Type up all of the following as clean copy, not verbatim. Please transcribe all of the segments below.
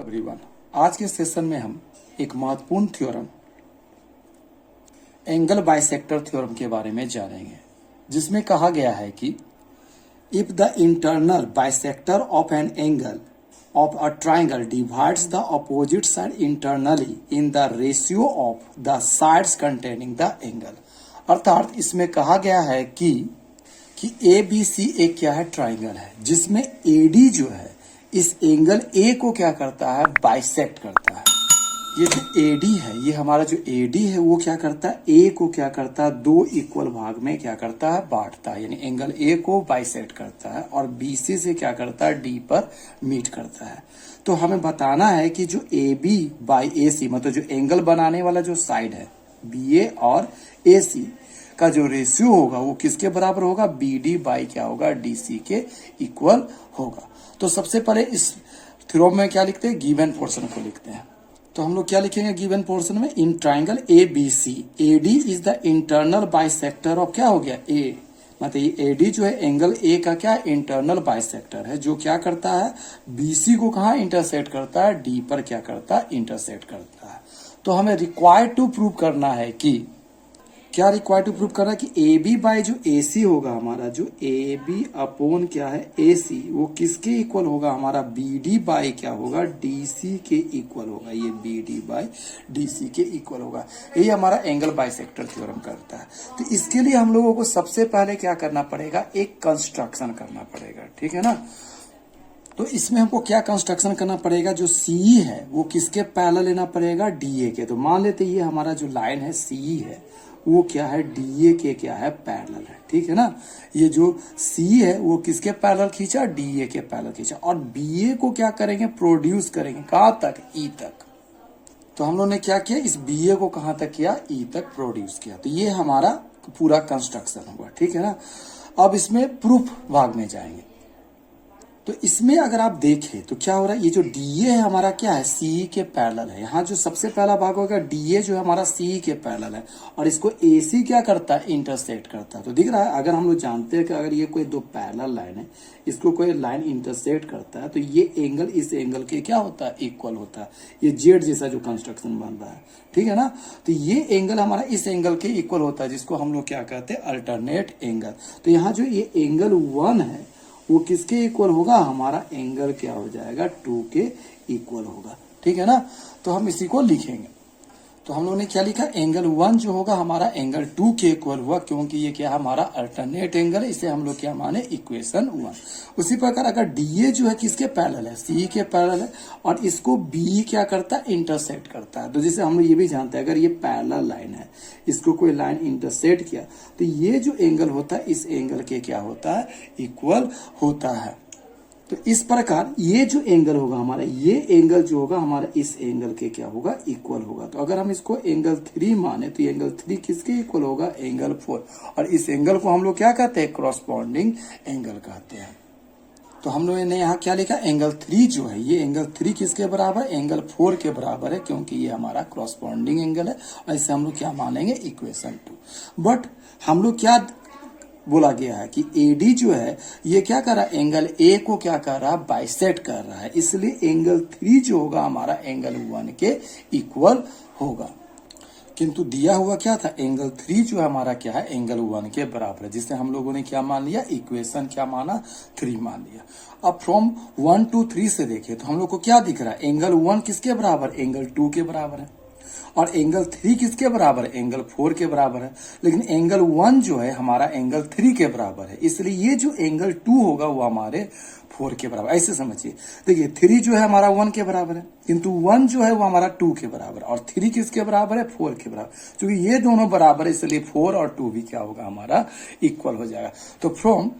Everyone, आज के session में हम एक महत्वपूर्ण थ्योरम एंगल बाइसेक्टर थ्योरम के बारे में जानेंगे, जिसमें कहा गया है कि if the internal bisector of an angle of a triangle divides the opposite side internally in the ratio of the sides containing the angle. अर्थात इसमें कहा गया है कि ए बी सी एक क्या है, ट्राइंगल है, जिसमें एडी जो है इस एंगल ए को क्या करता है, बाइसेक्ट करता है। ये जो एडी है, ये हमारा जो एडी है वो क्या करता है, ए को क्या करता है, दो इक्वल भाग में क्या करता है, बांटता है, यानी एंगल ए को बाइसेक्ट करता है और बीसी से क्या करता है, डी पर मीट करता है। तो हमें बताना है कि जो ए बी बाई ए सी, मतलब जो एंगल बनाने वाला जो साइड है बी ए और ए सी का जो रेशियो होगा वो किसके बराबर होगा, बी डी बाई क्या होगा, डी सी के इक्वल होगा। तो सबसे पहले इस थ्योरम में क्या लिखते हैं, गिवन पोर्शन को लिखते हैं। तो हम लोग क्या लिखेंगे गिवन पोर्शन में, in triangle A B C A D is the internal bisector of क्या हो गया, ए, मतलब ये एडी जो है एंगल ए का क्या इंटरनल बाइसेक्टर है, जो क्या करता है, बीसी को कहा इंटरसेक्ट करता है, डी पर क्या करता है, इंटरसेक्ट करता है। तो हमें रिक्वायर्ड टू प्रूव करना है कि क्या रिक्वायर्ड टू प्रूव करना है कि ए बी बाई जो ए सी होगा हमारा, जो ए बी अपॉन क्या है ए सी, वो किसके इक्वल होगा, हमारा बी डी बाई क्या होगा, डी सी के इक्वल होगा। ये B D by D C के इक्वल होगा। यही हमारा एंगल बाइसेक्टर थ्योरम करता है। तो इसके लिए हम लोगों को सबसे पहले क्या करना पड़ेगा, एक कंस्ट्रक्शन करना पड़ेगा, ठीक है ना। तो इसमें हमको क्या कंस्ट्रक्शन करना पड़ेगा, जो सी है वो किसके पैरेलल लेना पड़ेगा, डी ए के। तो मान लेते ये हमारा जो लाइन है सी है वो क्या है, डी ए के क्या है, पैरेलल है, ठीक है ना। ये जो सी है वो किसके पैरेलल खींचा, डी ए के पैरेलल खींचा, और बी ए को क्या करेंगे, प्रोड्यूस करेंगे, कहां तक, ई तक। तो हम लोग ने क्या किया, इस बी ए को कहां तक किया, ई तक प्रोड्यूस किया। तो ये हमारा पूरा कंस्ट्रक्शन हुआ, ठीक है ना। अब इसमें प्रूफ भाग में जाएंगे। तो इसमें अगर आप देखें तो क्या हो रहा है, ये जो डीए है हमारा क्या है, सी के पैरेलल है। यहाँ जो सबसे पहला भाग होगा डीए जो है हमारा सी के पैरेलल है, और इसको एसी क्या करता है, इंटरसेक्ट करता है। तो दिख रहा है, अगर हम लोग जानते हैं कि अगर ये कोई दो पैरेलल लाइन है, इसको कोई लाइन इंटरसेक्ट करता है, तो ये एंगल इस एंगल के क्या होता है, इक्वल होता है। ये जेड जैसा जो कंस्ट्रक्शन बन रहा है, ठीक है ना। तो ये एंगल हमारा इस एंगल के इक्वल होता है, जिसको हम लोग क्या कहते हैं, अल्टरनेट एंगल। तो यहाँ जो ये एंगल 1 है वो किसके इक्वल होगा, हमारा एंगल क्या हो जाएगा, 2 के इक्वल होगा, ठीक है ना। तो हम इसी को लिखेंगे। तो हम लोगों ने क्या लिखा, एंगल 1 जो होगा हमारा एंगल 2 के इक्वल हुआ, क्योंकि ये क्या हमारा अल्टरनेट एंगल है। इसे हम लोग क्या माने, इक्वेशन 1। उसी प्रकार अगर डीए जो है किसके पैरेलल है, सी के पैरेलल है, और इसको बी क्या करता है, इंटरसेक्ट करता है। तो जैसे हम लोग ये भी जानते हैं, अगर ये पैरेलल लाइन है, इसको कोई लाइन इंटरसेक्ट किया, तो ये जो एंगल होता है इस एंगल के क्या होता है, इक्वल होता है। तो इस प्रकार ये जो एंगल होगा हमारा, ये एंगल जो होगा हमारा इस एंगल के क्या होगा, इक्वल होगा। तो अगर हम इसको एंगल 3 माने, तो एंगल 3 किसके इक्वल होगा, एंगल 4, और इस एंगल को हम लोग क्या कहते हैं, क्रॉसपॉन्डिंग एंगल कहते हैं। तो हम लोगों ने यहाँ क्या लिखा, एंगल 3 जो है, ये एंगल 3 किसके बराबर, एंगल 4 के बराबर है, क्योंकि ये हमारा क्रॉसपॉन्डिंग एंगल है। और इससे हम लोग क्या मानेंगे, इक्वेशन 2। बट हम लोग क्या बोला गया है कि एडी जो है ये क्या कर रहा है, एंगल ए को क्या कर रहा है, बाइसेक्ट कर रहा है, इसलिए एंगल 3 जो होगा हमारा एंगल 1 के इक्वल होगा। किंतु दिया हुआ क्या था, एंगल 3 जो है हमारा क्या है, एंगल 1 के बराबर है, जिससे हम लोगों ने क्या मान लिया, इक्वेशन क्या माना, 3 मान लिया। अब फ्रॉम 1 to 3 से देखें तो हम लोग को क्या दिख रहा है, एंगल 1 किसके बराबर, एंगल 2 के बराबर है, और एंगल 3 किसके बराबर है, एंगल 4 के बराबर है। लेकिन एंगल 1 जो है हमारा एंगल 3 के बराबर है, इसलिए ये जो एंगल 2 होगा वो हमारे 4 के बराबर। ऐसे समझिए, देखिए 3 जो है हमारा 1 के बराबर है, किंतु 1 जो है वो हमारा 2 के बराबर, और 3 किसके बराबर है, 4 के बराबर। क्योंकि ये दोनों बराबर है, इसलिए 4 और 2 भी क्या होगा, हमारा इक्वल हो जाएगा। तो फ्रॉम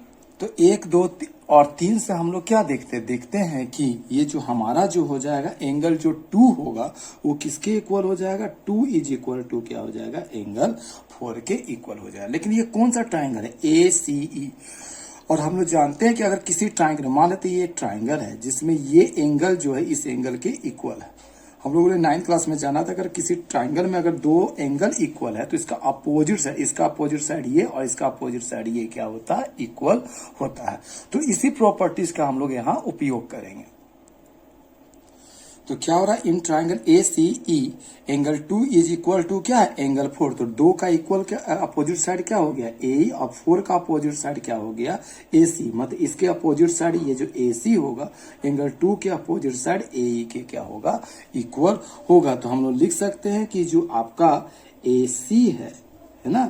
1, 2 और 3 से हम लोग क्या देखते हैं कि ये जो हमारा जो हो जाएगा एंगल जो 2 होगा वो किसके इक्वल हो जाएगा, 2 इज इक्वल टू क्या हो जाएगा, एंगल 4 के इक्वल हो जाएगा। लेकिन ये कौन सा ट्राइंगल है, ए सी ई। और हम लोग जानते हैं कि अगर किसी ट्राइंगल, मान लेते ये एक ट्राइंगल है जिसमें ये एंगल जो है इस एंगल के इक्वल है। हम लोगों ने 9th क्लास में जाना था, अगर किसी ट्राइंगल में अगर 2 एंगल इक्वल है तो इसका अपोजिट साइड, इसका अपोजिट साइड ये और इसका अपोजिट साइड ये क्या होता है, इक्वल होता है। तो इसी प्रॉपर्टीज का हम लोग यहाँ उपयोग करेंगे। तो क्या हो रहा है, in triangle A C E angle 2 is equal to क्या है, एंगल 4। तो 2 का इक्वल क्या अपोजिट साइड क्या हो गया, ए, और 4 का अपोजिट साइड क्या हो गया, ए सी। मतलब इसके अपोजिट साइड ये जो ए सी होगा, एंगल 2 के अपोजिट साइड ए ई के क्या होगा, इक्वल होगा। तो हम लोग लिख सकते हैं कि जो आपका ए सी है ना,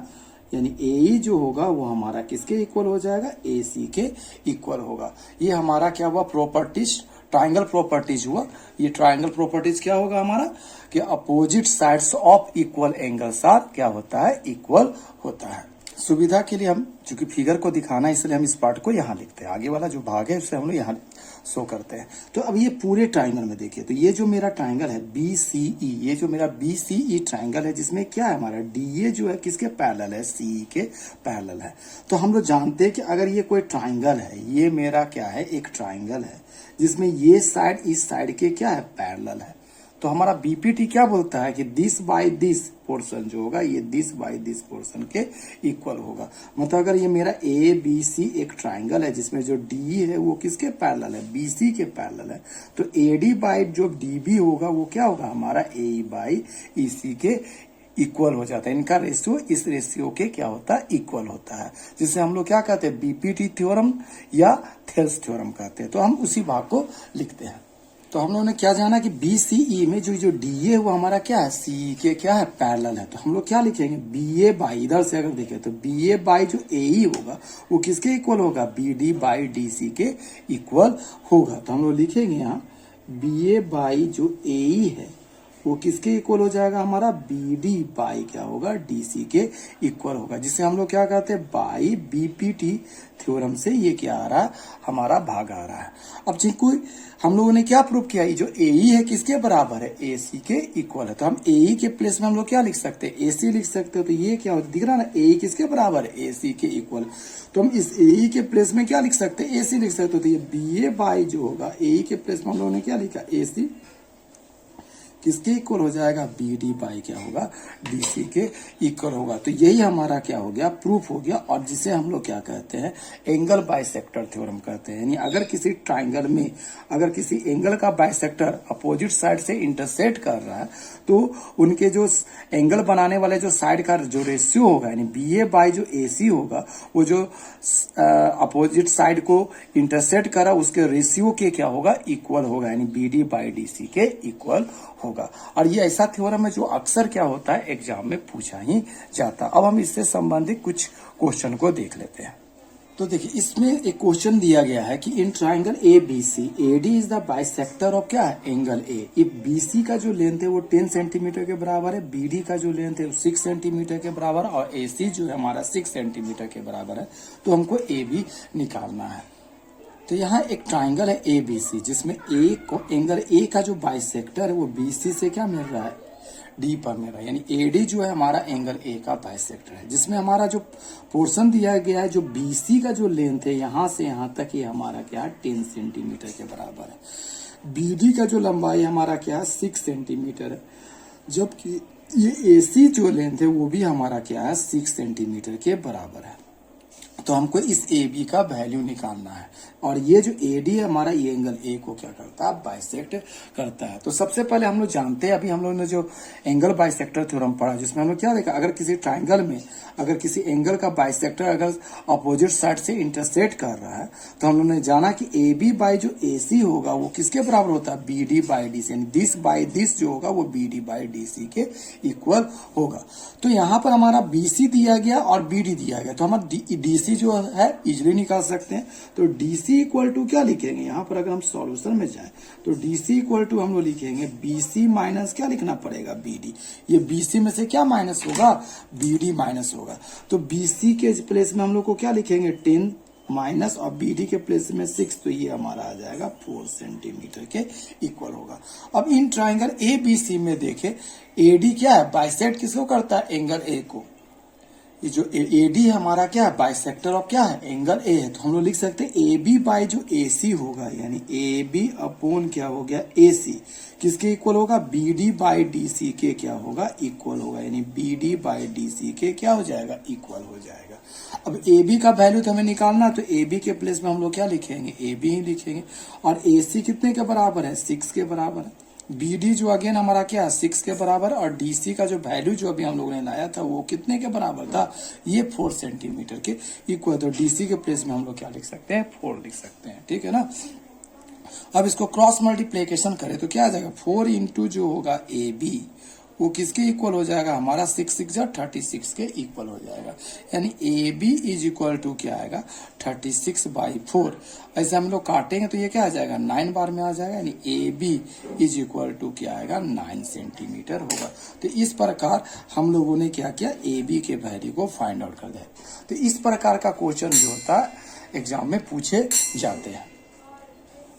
यानी ए जो होगा वो हमारा किसके इक्वल हो जाएगा, ए सी के इक्वल होगा। ये हमारा क्या हुआ, प्रॉपर्टीज, ट्राइंगल प्रॉपर्टीज हुआ। ये ट्राइंगल प्रॉपर्टीज क्या होगा हमारा, कि opposite sides of equal angles are क्या होता है, इक्वल होता है। सुविधा के लिए हम चूंकि फिगर को दिखाना है इसलिए हम इस पार्ट को यहाँ लिखते हैं, आगे वाला जो भाग है उसे हम लोग यहाँ शो करते हैं। तो अब ये पूरे ट्राइंगल में देखिए, तो ये जो मेरा ट्राइंगल है बी सी ई, ये जो मेरा बी सी ई ट्राइंगल है, जिसमें क्या है हमारा डी ए जो है किसके पैरेलल है, सी के पैरेलल है। तो हम लोग जानते हैं कि अगर ये कोई ट्राइंगल है, ये मेरा क्या है, एक ट्राइंगल है जिसमें ये साइड इस साइड के क्या है, पैरेलल है। तो हमारा बीपीटी क्या बोलता है कि दिस बाय दिस पोर्शन जो होगा, ये दिस बाय दिस पोर्शन के इक्वल होगा। मतलब अगर ये मेरा ए बी सी एक ट्राइंगल है जिसमें जो डी है वो किसके पैरेलल है, बी सी के पैरेलल है, तो ए डी बाय जो डी बी होगा वो क्या होगा हमारा, ए बाय ई सी के इक्वल हो जाता है। इनका रेशियो इस रेशियो के क्या होता है, इक्वल होता है, जिसे हम लोग क्या कहते हैं, बीपीटी थ्योरम या थेल्स थ्योरम कहते हैं। तो हम उसी भाग को लिखते हैं। तो हम लोगों ने क्या जाना कि बी सी ई में जो डी ए हुआ हमारा क्या है, सी के क्या है, पैरेलल है। तो हम लोग क्या लिखेंगे, बी ए बाई, इधर से अगर देखें तो बी ए बाई जो ए ई होगा वो किसके इक्वल होगा, B D by D C के इक्वल होगा। तो हम लोग लिखेंगे यहाँ बी ए बाई जो ए ई है वो किसके इक्वल हो जाएगा हमारा, बी डी बाई क्या होगा, डी सी के इक्वल होगा, जिसे हम लोग क्या कहते हैं, बाई बीपीटी थ्योरम से ये क्या आ रहा है, हमारा भाग आ रहा है। अब जिनको हम लोगों ने क्या प्रूव किया, ये जो ए ई है किसके बराबर है, ए सी के इक्वल है। तो हम ए ई के प्लेस में हम लोग क्या लिख सकते हैं, ए सी लिख सकते हैं। तो ये क्या होता है, दिख रहा है ना, ए ई किसके बराबर है, ए सी के इक्वल। तो हम इस ए ई के प्लेस में क्या लिख सकते हैं, ए सी लिख सकते हो। तो ये बी ए बाई जो होगा ए ई के प्लेस में हम लोगों ने क्या लिखा, ए सी किसके इक्वल हो जाएगा, बी डी बाई क्या होगा, डी सी के इक्वल होगा। तो यही हमारा क्या हो गया, प्रूफ हो गया। और जिसे हम लोग क्या कहते हैं, एंगल बाइसेक्टर थ्योरम कहते हैं। यानी अगर किसी ट्राइंगल में अगर किसी एंगल का बाइसेक्टर अपोजिट साइड से इंटरसेक्ट कर रहा है तो उनके जो एंगल बनाने वाले जो साइड का जो रेशियो होगा, यानी बी ए बाई जो ए सी होगा, वो जो अपोजिट साइड को इंटरसेक्ट करा उसके रेशियो के क्या होगा, इक्वल होगा, यानी B D by D C के इक्वल होगा। और ये ऐसा थ्योरम है जो अक्सर क्या होता है, एग्जाम में पूछा ही जाता। अब हम इससे संबंधित कुछ क्वेश्चन को देख लेते हैं। तो देखिए इसमें एक क्वेश्चन दिया गया है कि in triangle A B C A D is the bisector of क्या है, angle A. If B C का जो लेंथ है वो 10 सेंटीमीटर के बराबर है, बी डी का जो लेंथ है वो 6 सेंटीमीटर के बराबर, और ए सी जो है हमारा 6 सेंटीमीटर के बराबर है। तो हमको ए बी निकालना है। तो यहाँ एक ट्राइंगल है ए बी सी, जिसमें ए को एंगल ए का जो बाइसेक्टर है वो बी सी से क्या मिल रहा है, डी पर मिल रहा है। यानी ए डी जो है हमारा एंगल ए का बाइसेक्टर है, जिसमें हमारा जो पोर्शन दिया गया है, जो बी सी का जो लेंथ है यहाँ से यहाँ तक, ये हमारा क्या है 10 सेंटीमीटर के बराबर है। बी डी का जो लंबाई हमारा क्या है 6 सेंटीमीटर है, जबकि ये ए सी जो लेंथ है वो भी हमारा क्या है 6 सेंटीमीटर के बराबर है। तो हमको इस ए बी का वैल्यू निकालना है। और ये जो ए डी है हमारा, ये एंगल ए को क्या करता है, बाइसेक्ट करता है। तो सबसे पहले हम लोग जानते हैं, अभी हम लोग ने जो एंगल बाइसेक्टर थ्योरम पढ़ा, जिसमें हम लोग क्या देखा, अगर किसी ट्राइंगल में अगर किसी एंगल का बाइसेक्टर अगर अपोजिट साइड से इंटरसेक्ट कर रहा है, तो हम लोग ने जाना कि ए बी बाई जो ए सी होगा वो किसके बराबर होता है, B D by D C. यानी दिस बाई दिस जो होगा वो B D by D C के इक्वल होगा। तो यहाँ पर हमारा बी सी दिया गया और बी डी दिया गया, तो हमारा डी सी जो है इजिली निकाल सकते हैं। तो डी सी इक्वल टू क्या लिखेंगे, यहाँ पर अगर हम सॉल्यूशन में जाए तो डी सी इक्वल टू हम लोग लिखेंगे बी सी माइनस क्या लिखना पड़ेगा, बी डी। ये बी सी में से क्या माइनस होगा, बी डी माइनस होगा। तो बी सी के प्लेस में हम लोग को क्या लिखेंगे 10 माइनस, और बी डी के प्लेस में 6, तो ये हमारा आ जाएगा 4 सेंटीमीटर के इक्वल होगा। अब इन ट्राइंगल ए बी सी में देखे, ए डी क्या है, बाइसेक्ट किसको करता है, एंगल ए को। ये जो ए डी हमारा क्या है, बाइसेक्टर ऑफ क्या है, एंगल ए है। तो हम लोग लिख सकते हैं ए बी बाई जो ए सी होगा, यानी ए बी अपॉन क्या हो गया, ए सी किसके इक्वल होगा, B D by D C के क्या होगा, इक्वल होगा। यानी B D by D C के क्या हो जाएगा, इक्वल हो जाएगा। अब ए बी का वैल्यू तो हमें निकालना, तो ए बी के प्लेस में हम लोग क्या लिखेंगे, ए बी ही लिखेंगे। और ए सी कितने के बराबर है, 6 के बराबर है। BD जो अगेन हमारा क्या है 6 के बराबर, और DC का जो वैल्यू जो अभी हम लोगों ने लाया था वो कितने के बराबर था, ये 4 सेंटीमीटर के इक्वल। तो DC के प्लेस में हम लोग क्या लिख सकते हैं, 4 लिख सकते हैं, ठीक है ना। अब इसको क्रॉस मल्टीप्लीकेशन करें तो क्या आ जाएगा, 4 इंटू जो होगा AB वो किसके इक्वल हो जाएगा, हमारा 6 6 36 के इक्वल हो जाएगा। यानी AB इज इक्वल टू क्या आएगा 36/4। ऐसे हम लोग काटेंगे तो ये क्या आ जाएगा 9 बार में आ जाएगा, यानी AB इज इक्वल टू क्या आएगा 9 सेंटीमीटर होगा। तो इस प्रकार हम लोगों ने क्या किया, AB के वैल्यू को फाइंड आउट कर दिया। तो इस प्रकार का क्वेश्चन जो होता है एग्जाम में पूछे जाते हैं।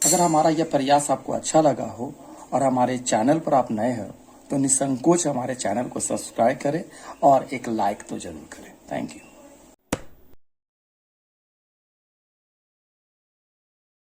अगर हमारा यह प्रयास आपको अच्छा लगा हो और हमारे चैनल पर आप नए हो तो निसंकोच हमारे चैनल को सब्सक्राइब करें और एक लाइक तो जरूर करें। Thank you.